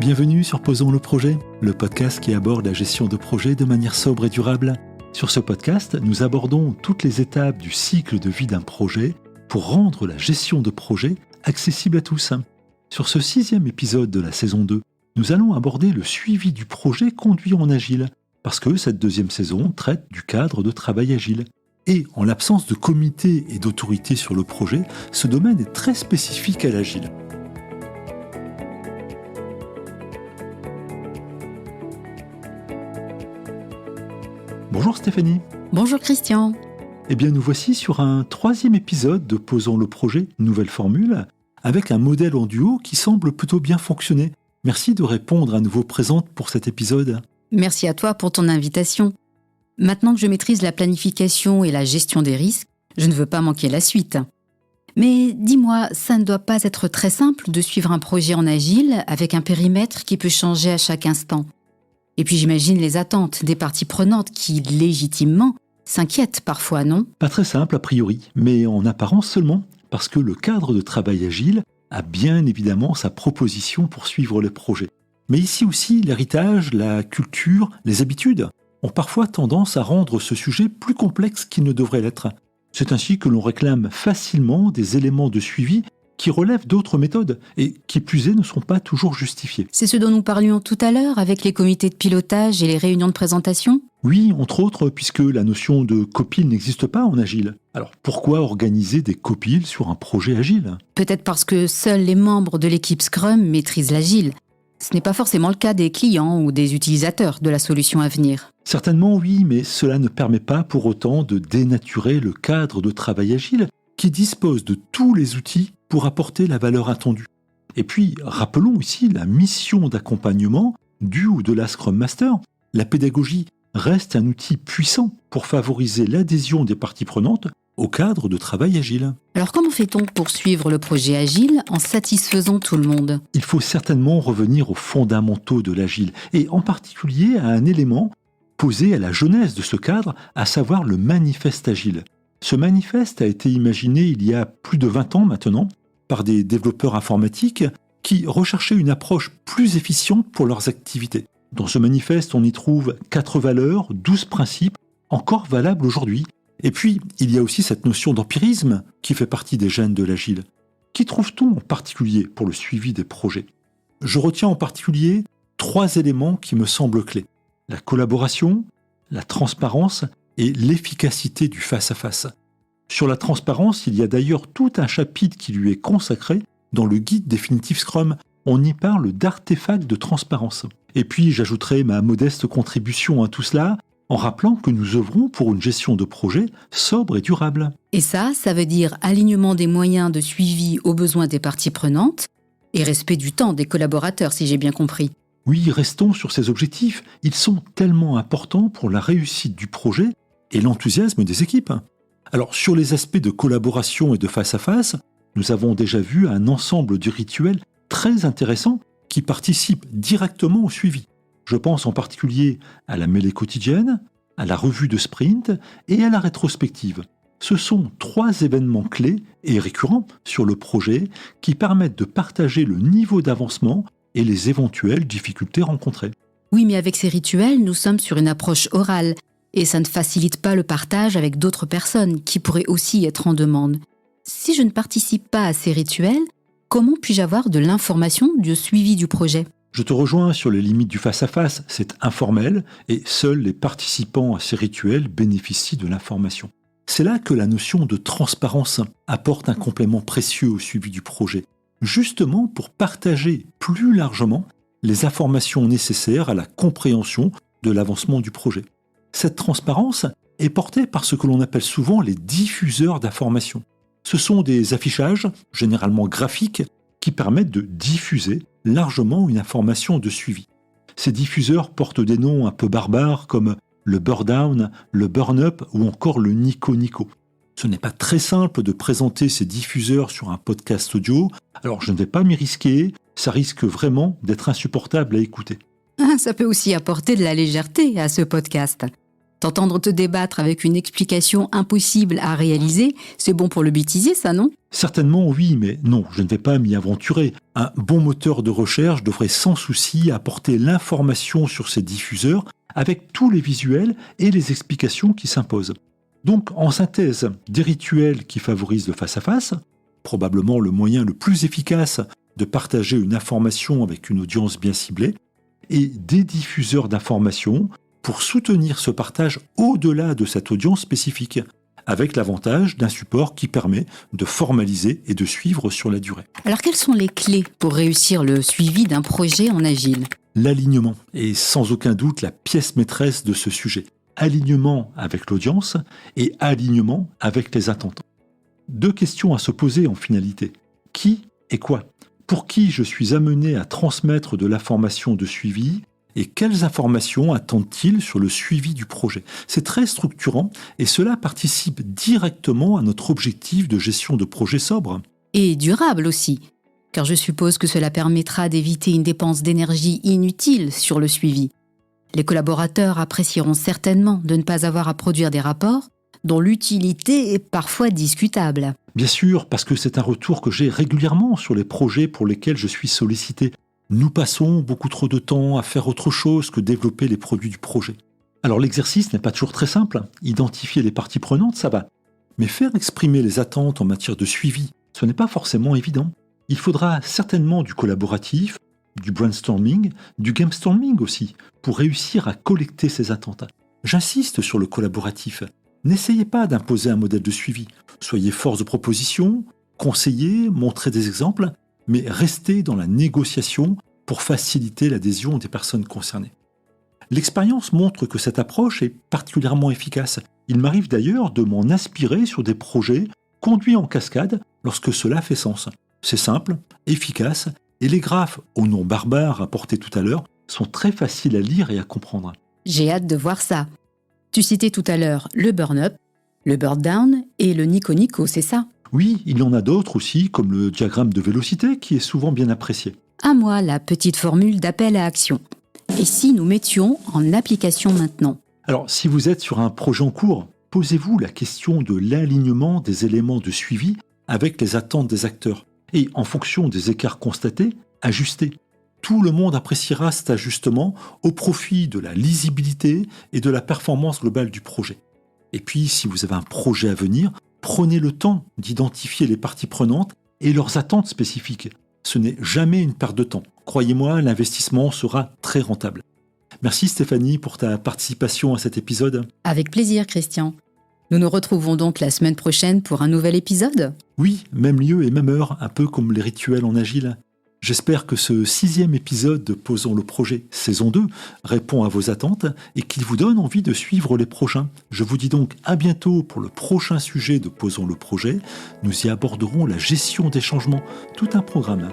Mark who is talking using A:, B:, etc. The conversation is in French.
A: Bienvenue sur Posons le projet, le podcast qui aborde la gestion de projet de manière sobre et durable. Sur ce podcast, nous abordons toutes les étapes du cycle de vie d'un projet pour rendre la gestion de projet accessible à tous. Sur ce 6e épisode de la saison 2, nous allons aborder le suivi du projet conduit en agile, parce que cette 2e saison traite du cadre de travail agile. Et en l'absence de comité et d'autorité sur le projet, ce domaine est très spécifique à l'agile. Bonjour Stéphanie.
B: Bonjour Christian.
A: Eh bien nous voici sur un 3e épisode de Posons le projet, nouvelle formule, avec un modèle en duo qui semble plutôt bien fonctionner. Merci de répondre à nouveau présente pour cet épisode.
B: Merci à toi pour ton invitation. Maintenant que je maîtrise la planification et la gestion des risques, je ne veux pas manquer la suite. Mais dis-moi, ça ne doit pas être très simple de suivre un projet en agile avec un périmètre qui peut changer à chaque instant. Et puis j'imagine les attentes des parties prenantes qui, légitimement, s'inquiètent parfois, non ?
A: Pas très simple a priori, mais en apparence seulement, parce que le cadre de travail agile a bien évidemment sa proposition pour suivre les projets. Mais ici aussi, l'héritage, la culture, les habitudes ont parfois tendance à rendre ce sujet plus complexe qu'il ne devrait l'être. C'est ainsi que l'on réclame facilement des éléments de suivi qui relèvent d'autres méthodes et qui plus est ne sont pas toujours justifiés.
B: C'est ce dont nous parlions tout à l'heure avec les comités de pilotage et les réunions de présentation ?
A: Oui, entre autres, puisque la notion de copil n'existe pas en agile. Alors pourquoi organiser des copils sur un projet agile ?
B: Peut-être parce que seuls les membres de l'équipe Scrum maîtrisent l'agile. Ce n'est pas forcément le cas des clients ou des utilisateurs de la solution à venir.
A: Certainement oui, mais cela ne permet pas pour autant de dénaturer le cadre de travail agile qui dispose de tous les outils pour apporter la valeur attendue. Et puis, rappelons ici la mission d'accompagnement du ou de la Scrum Master. La pédagogie reste un outil puissant pour favoriser l'adhésion des parties prenantes au cadre de travail agile.
B: Alors comment fait-on pour suivre le projet agile en satisfaisant tout le monde ?
A: Il faut certainement revenir aux fondamentaux de l'agile, et en particulier à un élément posé à la genèse de ce cadre, à savoir le manifeste agile. Ce manifeste a été imaginé il y a plus de 20 ans maintenant par des développeurs informatiques qui recherchaient une approche plus efficiente pour leurs activités. Dans ce manifeste, on y trouve 4 valeurs, 12 principes, encore valables aujourd'hui. Et puis, il y a aussi cette notion d'empirisme qui fait partie des gènes de l'agile. Qu'y trouve-t-on en particulier pour le suivi des projets ? Je retiens en particulier 3 éléments qui me semblent clés. La collaboration, la transparence et l'efficacité du face-à-face. Sur la transparence, il y a d'ailleurs tout un chapitre qui lui est consacré dans le guide définitif Scrum. On y parle d'artefacts de transparence. Et puis, j'ajouterai ma modeste contribution à tout cela en rappelant que nous œuvrons pour une gestion de projet sobre et durable.
B: Et ça veut dire alignement des moyens de suivi aux besoins des parties prenantes et respect du temps des collaborateurs, si j'ai bien compris.
A: Oui, restons sur ces objectifs. Ils sont tellement importants pour la réussite du projet et l'enthousiasme des équipes. Alors, sur les aspects de collaboration et de face-à-face, nous avons déjà vu un ensemble de rituels très intéressants qui participent directement au suivi. Je pense en particulier à la mêlée quotidienne, à la revue de sprint et à la rétrospective. Ce sont 3 événements clés et récurrents sur le projet qui permettent de partager le niveau d'avancement et les éventuelles difficultés rencontrées.
B: Oui, mais avec ces rituels, nous sommes sur une approche orale et ça ne facilite pas le partage avec d'autres personnes qui pourraient aussi être en demande. Si je ne participe pas à ces rituels, comment puis-je avoir de l'information du suivi du projet ?
A: Je te rejoins sur les limites du face-à-face, c'est informel et seuls les participants à ces rituels bénéficient de l'information. C'est là que la notion de transparence apporte un complément précieux au suivi du projet, justement pour partager plus largement les informations nécessaires à la compréhension de l'avancement du projet. Cette transparence est portée par ce que l'on appelle souvent les diffuseurs d'informations. Ce sont des affichages, généralement graphiques, qui permettent de diffuser largement une information de suivi. Ces diffuseurs portent des noms un peu barbares comme le burn-down, le burn-up ou encore le nico-nico. Ce n'est pas très simple de présenter ces diffuseurs sur un podcast audio, alors je ne vais pas m'y risquer, ça risque vraiment d'être insupportable à écouter.
B: Ça peut aussi apporter de la légèreté à ce podcast. T'entendre te débattre avec une explication impossible à réaliser, c'est bon pour le bêtisier, ça, non?
A: Certainement oui, mais non, je ne vais pas m'y aventurer. Un bon moteur de recherche devrait sans souci apporter l'information sur ses diffuseurs avec tous les visuels et les explications qui s'imposent. Donc, en synthèse, des rituels qui favorisent le face-à-face, probablement le moyen le plus efficace de partager une information avec une audience bien ciblée, et des diffuseurs d'informations pour soutenir ce partage au-delà de cette audience spécifique, avec l'avantage d'un support qui permet de formaliser et de suivre sur la durée.
B: Alors quelles sont les clés pour réussir le suivi d'un projet en agile?
A: L'alignement est sans aucun doute la pièce maîtresse de ce sujet. Alignement avec l'audience et alignement avec les attentes. 2 questions à se poser en finalité. Qui et quoi? Pour qui je suis amené à transmettre de l'information de suivi et quelles informations attendent-ils sur le suivi du projet? C'est très structurant et cela participe directement à notre objectif de gestion de projet sobre.
B: Et durable aussi, car je suppose que cela permettra d'éviter une dépense d'énergie inutile sur le suivi. Les collaborateurs apprécieront certainement de ne pas avoir à produire des rapports dont l'utilité est parfois discutable.
A: Bien sûr, parce que c'est un retour que j'ai régulièrement sur les projets pour lesquels je suis sollicité. Nous passons beaucoup trop de temps à faire autre chose que développer les produits du projet. Alors l'exercice n'est pas toujours très simple. Identifier les parties prenantes, ça va. Mais faire exprimer les attentes en matière de suivi, ce n'est pas forcément évident. Il faudra certainement du collaboratif, du brainstorming, du gamestorming aussi, pour réussir à collecter ces attentes. J'insiste sur le collaboratif. N'essayez pas d'imposer un modèle de suivi. Soyez force de proposition, conseillez, montrez des exemples, mais restez dans la négociation pour faciliter l'adhésion des personnes concernées. L'expérience montre que cette approche est particulièrement efficace. Il m'arrive d'ailleurs de m'en inspirer sur des projets conduits en cascade lorsque cela fait sens. C'est simple, efficace, et les graphes, au nom barbare apportés tout à l'heure, sont très faciles à lire et à comprendre.
B: J'ai hâte de voir ça. Tu citais tout à l'heure le burn-up, le burn-down et le nico-nico, c'est ça?
A: Oui, il y en a d'autres aussi, comme le diagramme de vélocité, qui est souvent bien apprécié.
B: À moi, la petite formule d'appel à action. Et si nous mettions en application maintenant?
A: Alors, si vous êtes sur un projet en cours, posez-vous la question de l'alignement des éléments de suivi avec les attentes des acteurs. Et en fonction des écarts constatés, ajustez. Tout le monde appréciera cet ajustement au profit de la lisibilité et de la performance globale du projet. Et puis, si vous avez un projet à venir, prenez le temps d'identifier les parties prenantes et leurs attentes spécifiques. Ce n'est jamais une perte de temps. Croyez-moi, l'investissement sera très rentable. Merci Stéphanie pour ta participation à cet épisode.
B: Avec plaisir, Christian. Nous nous retrouvons donc la semaine prochaine pour un nouvel épisode?
A: Oui, même lieu et même heure, un peu comme les rituels en agile. J'espère que ce 6e épisode de Posons le projet saison 2 répond à vos attentes et qu'il vous donne envie de suivre les prochains. Je vous dis donc à bientôt pour le prochain sujet de Posons le projet. Nous y aborderons la gestion des changements, tout un programme.